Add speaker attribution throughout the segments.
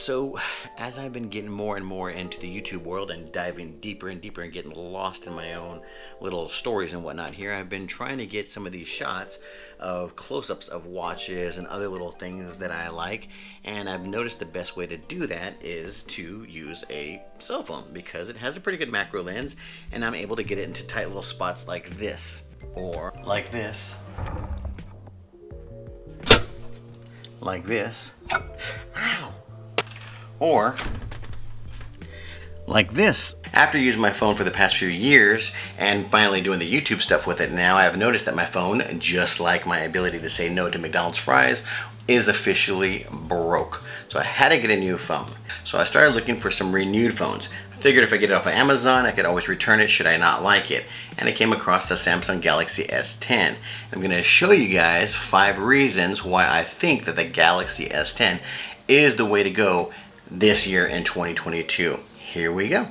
Speaker 1: So, as I've been getting more and more into the YouTube world and diving deeper and deeper and getting lost in my own little stories and whatnot here, I've been trying to get some of these shots of close-ups of watches and other little things that I like, and I've noticed the best way to do that is to use a cell phone because it has a pretty good macro lens and I'm able to get it into tight little spots like this, or like this, like this. Ow! Or like this. After using my phone for the past few years and finally doing the YouTube stuff with it now, I've noticed that my phone, just like my ability to say no to McDonald's fries, is officially broke. So I had to get a new phone. So I started looking for some renewed phones. I figured if I get it off of Amazon, I could always return it should I not like it. And I came across the Samsung Galaxy S10. I'm going to show you guys 5 reasons why I think that the Galaxy S10 is the way to go this year in 2022. Here we go.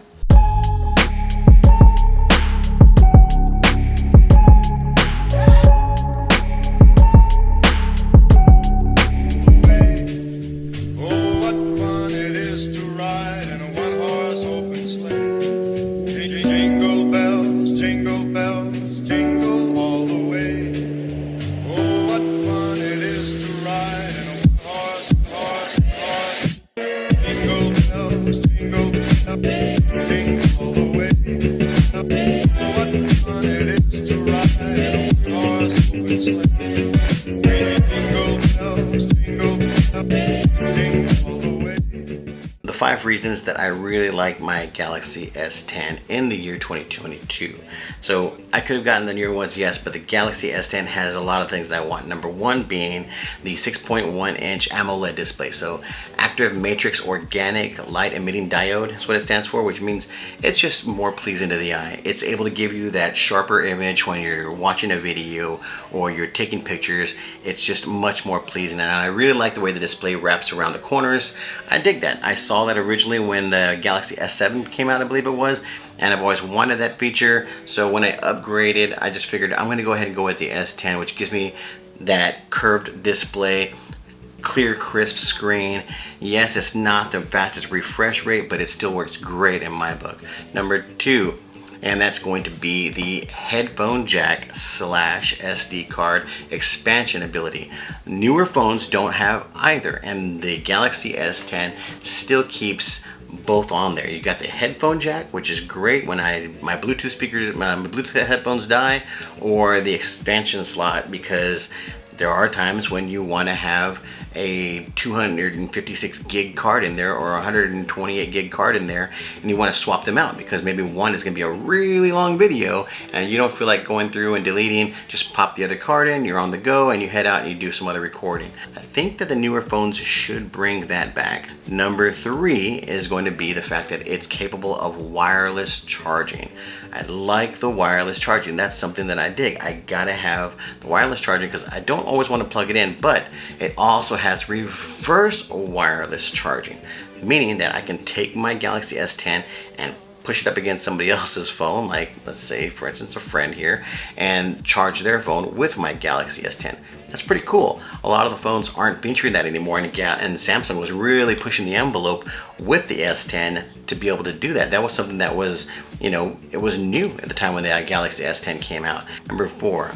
Speaker 1: The 5 reasons that I really like my Galaxy S10 in the year 2022. So I could have gotten the newer ones, yes, but the Galaxy S10 has a lot of things I want. Number 1 being the 6.1 inch AMOLED display. So active matrix organic light emitting diode is what it stands for, which means it's just more pleasing to the eye. It's able to give you that sharper image when you're watching a video or you're taking pictures. It's just much more pleasing, and I really like the way the display wraps around the corners. I dig that. I saw that originally when the Galaxy S7 came out, I believe it was, and I've always wanted that feature. So when I upgraded, I just figured I'm going to go ahead and go with the S10, which gives me that curved display, clear, crisp screen. Yes, it's not the fastest refresh rate, but it still works great in my book. Number 2, and that's going to be the headphone jack / SD card expansion ability. Newer phones don't have either, and the Galaxy S10 still keeps both on there. You got the headphone jack, which is great when my Bluetooth speakers, my Bluetooth headphones die, or the expansion slot, because there are times when you want to have a 256 gig card in there or a 128 gig card in there, and you want to swap them out because maybe one is going to be a really long video and you don't feel like going through and deleting. Just pop the other card in, you're on the go, and you head out and you do some other recording. I think that the newer phones should bring that back. Number 3 is going to be the fact that it's capable of wireless charging. I like the wireless charging. That's something that I dig. I gotta have the wireless charging because I don't always want to plug it in, but it also has reverse wireless charging, meaning that I can take my Galaxy S10 and push it up against somebody else's phone, like let's say for instance a friend here, and charge their phone with my Galaxy S10. That's pretty cool. A lot of the phones aren't featuring that anymore, and Samsung was really pushing the envelope with the S10 to be able to do that. That was something that was, it was new at the time when the Galaxy S10 came out. Number 4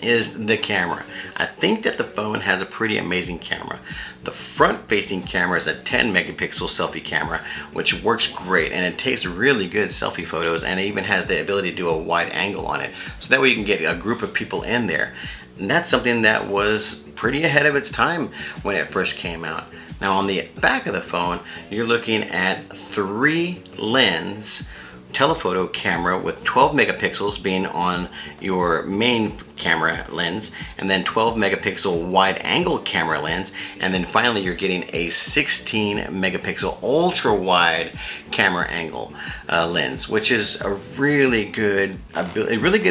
Speaker 1: is the camera. I think that the phone has a pretty amazing camera. The front-facing camera is a 10 megapixel selfie camera, which works great, and it takes really good selfie photos, and it even has the ability to do a wide angle on it, so that way you can get a group of people in there. And that's something that was pretty ahead of its time when it first came out. Now on the back of the phone, you're looking at 3 lens telephoto camera with 12 megapixels being on your main camera lens, and then 12 megapixel wide angle camera lens, and then finally you're getting a 16 megapixel ultra wide camera angle lens, which is a really good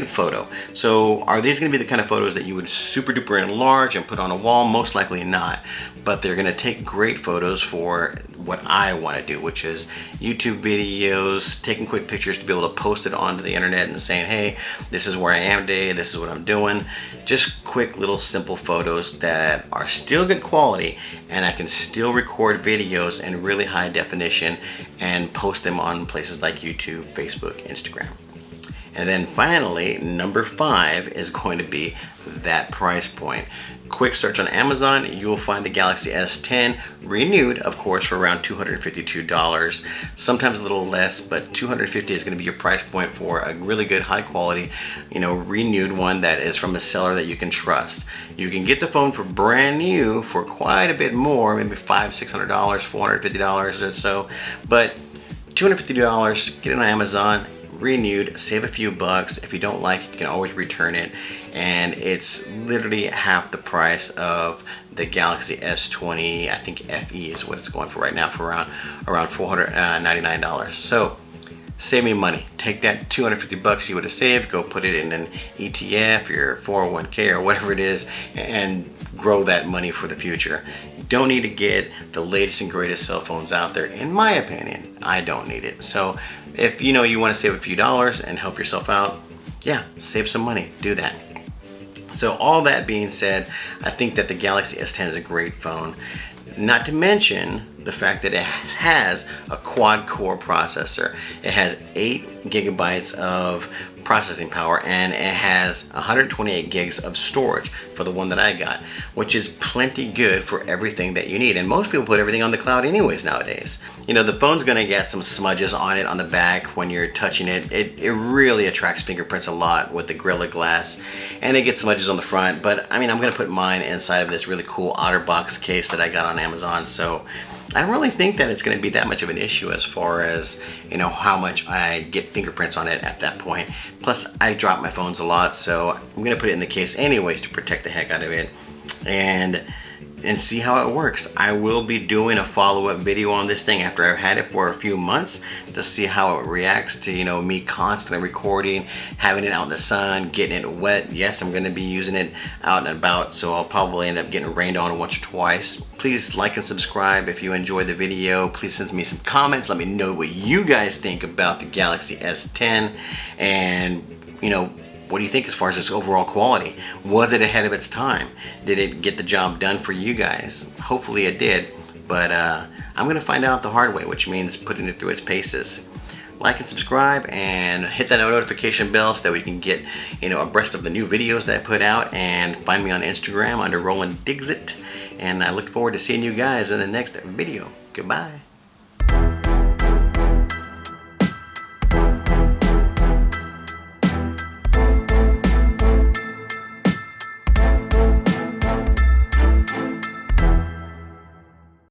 Speaker 1: photo. So are these going to be the kind of photos that you would super duper enlarge and put on a wall? Most likely not, but they're going to take great photos for what I want to do, which is YouTube videos, taking quick pictures to be able to post it onto the internet and saying, hey, this is where I am today, this is what I'm doing. doing just quick little simple photos that are still good quality, and I can still record videos in really high definition and post them on places like YouTube, Facebook, Instagram. And then finally, number 5 is going to be that price point. Quick search on Amazon, you will find the Galaxy S10 renewed, of course, for around $252. Sometimes a little less, but $250 is going to be your price point for a really good, high quality, renewed one that is from a seller that you can trust. You can get the phone for brand new for quite a bit more, maybe $500, $600, $450 or so, but $250, get it on Amazon, renewed, save a few bucks. If you don't like it, you can always return it, and it's literally half the price of the Galaxy S20. I think FE is what it's going for right now, for around $499. So save me money. Take that 250 bucks you would have saved, go put it in an ETF, your 401k or whatever it is, and grow that money for the future. You don't need to get the latest and greatest cell phones out there, in my opinion. I don't need it. So if you want to save a few dollars and help yourself out, yeah, save some money, do that. So all that being said, I think that the Galaxy S10 is a great phone. Not to mention the fact that it has a quad-core processor. It has 8 gigabytes of processing power, and it has 128 gigs of storage for the one that I got, which is plenty good for everything that you need. And most people put everything on the cloud anyways nowadays. The phone's gonna get some smudges on it on the back when you're touching it. It really attracts fingerprints a lot with the Gorilla Glass, and it gets smudges on the front. But I mean, I'm gonna put mine inside of this really cool OtterBox case that I got on Amazon, so I don't really think that it's going to be that much of an issue as far as how much I get fingerprints on it at that point. Plus, I drop my phones a lot, so I'm going to put it in the case anyways to protect the heck out of it and see how it works. I will be doing a follow-up video on this thing after I've had it for a few months to see how it reacts to me constantly recording, having it out in the sun, getting it wet. Yes, I'm going to be using it out and about, so I'll probably end up getting rained on once or twice. Please like and subscribe if you enjoyed the video. Please send me some comments. Let me know what you guys think about the Galaxy S10, and what do you think as far as its overall quality? Was it ahead of its time? Did it get the job done for you guys? Hopefully it did, but I'm going to find out the hard way, which means putting it through its paces. Like and subscribe and hit that notification bell so that we can get abreast of the new videos that I put out, and find me on Instagram under Roland Digsit, and I look forward to seeing you guys in the next video. Goodbye.